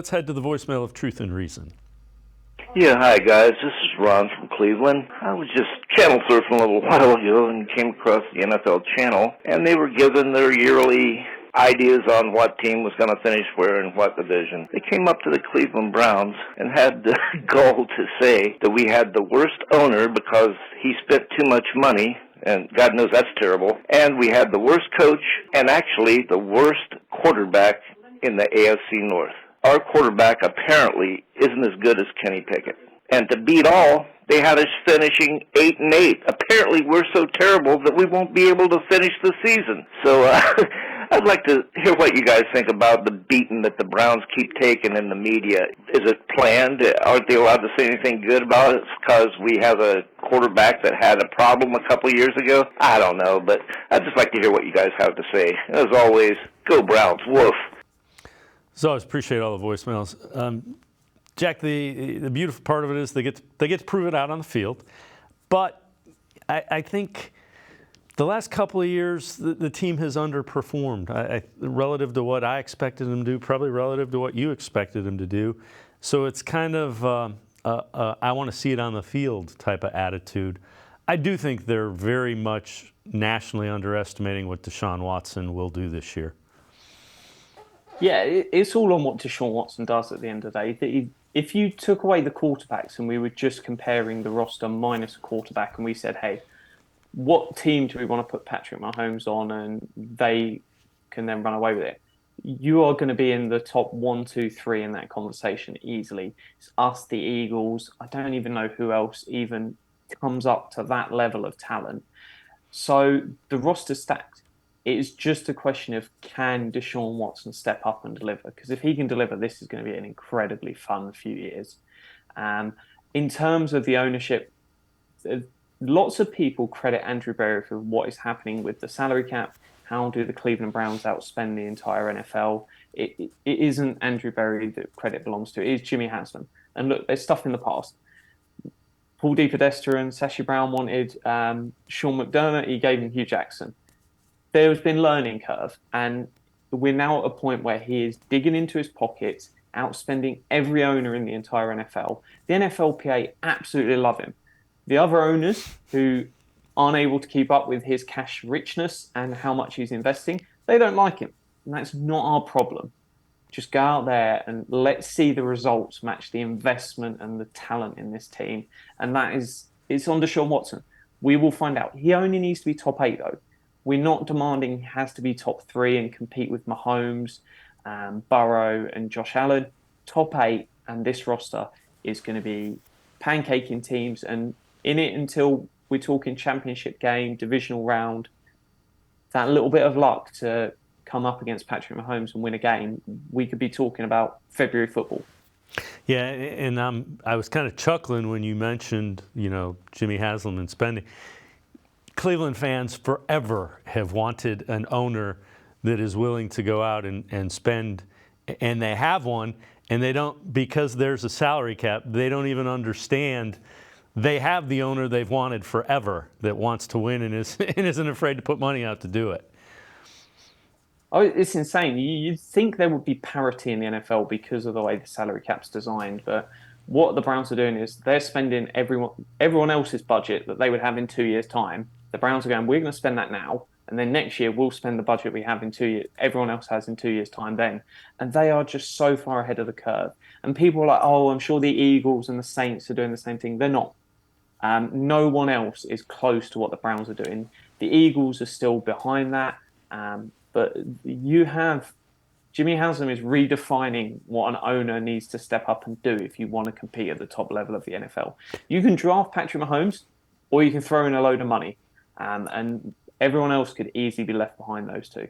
Let's head to the voicemail of Truth and Reason. Yeah, hi guys. This is Ron from Cleveland. I was just channel surfing a little while ago and came across the NFL channel, and they were given their yearly ideas on what team was going to finish where in what division. They came up to the Cleveland Browns and had the goal to say that we had the worst owner because he spent too much money, and God knows that's terrible, and we had the worst coach and actually the worst quarterback in the AFC North. Our quarterback apparently isn't as good as Kenny Pickett. And to beat all, they had us finishing 8-8. Apparently we're so terrible that we won't be able to finish the season. So I'd like to hear what you guys think about the beating that the Browns keep taking in the media. Is it planned? Aren't they allowed to say anything good about it because we have a quarterback that had a problem a couple years ago? I don't know, but I'd just like to hear what you guys have to say. As always, go Browns. Woof. So I always appreciate all the voicemails. Jack, the beautiful part of it is they get to prove it out on the field. But I think the last couple of years, the team has underperformed relative to what I expected them to do, probably relative to what you expected them to do. So it's kind of I want to see it on the field type of attitude. I do think they're very much nationally underestimating what Deshaun Watson will do this year. Yeah, it's all on what Deshaun Watson does at the end of the day. If you took away the quarterbacks and we were just comparing the roster minus a quarterback and we said, hey, what team do we want to put Patrick Mahomes on and they can then run away with it? You are going to be in the top 1, 2, 3 in that conversation easily. It's us, the Eagles. I don't even know who else even comes up to that level of talent. So the roster's stacked. It is just a question of can Deshaun Watson step up and deliver? Because if he can deliver, this is going to be an incredibly fun few years. In terms of the ownership, lots of people credit Andrew Berry for what is happening with the salary cap. How do the Cleveland Browns outspend the entire NFL? It isn't Andrew Berry that credit belongs to. It is Jimmy Haslam. And look, there's stuff in the past. Paul DePodesta and Sashi Brown wanted Sean McDermott. He gave him Hugh Jackson. There's been learning curve, and we're now at a point where he is digging into his pockets, outspending every owner in the entire NFL. The NFLPA absolutely love him. The other owners who aren't able to keep up with his cash richness and how much he's investing, they don't like him. And that's not our problem. Just go out there and let's see the results match the investment and the talent in this team. And it's on Deshaun Watson. We will find out. He only needs to be top 8, though. We're not demanding he has to be top 3 and compete with Mahomes, Burrow, and Josh Allen. Top 8, and this roster is going to be pancaking teams and in it until we're talking championship game, divisional round. That little bit of luck to come up against Patrick Mahomes and win a game, we could be talking about February football. Yeah, and I was kind of chuckling when you mentioned, Jimmy Haslam and spending. Cleveland fans forever have wanted an owner that is willing to go out and spend, and they have one, and they don't, because there's a salary cap, they don't even understand. They have the owner they've wanted forever that wants to win and isn't afraid to put money out to do it. Oh, it's insane. You'd think there would be parity in the NFL because of the way the salary cap's designed, but what the Browns are doing is they're spending everyone else's budget that they would have in 2 years' time. The Browns are going, we're going to spend that now, and then next year we'll spend the budget we have in 2 years, everyone else has in 2 years' time then. And they are just so far ahead of the curve. And people are like, oh, I'm sure the Eagles and the Saints are doing the same thing. They're not. No one else is close to what the Browns are doing. The Eagles are still behind that. But you have Jimmy Haslam is redefining what an owner needs to step up and do if you want to compete at the top level of the NFL. You can draft Patrick Mahomes, or you can throw in a load of money. And everyone else could easily be left behind those two.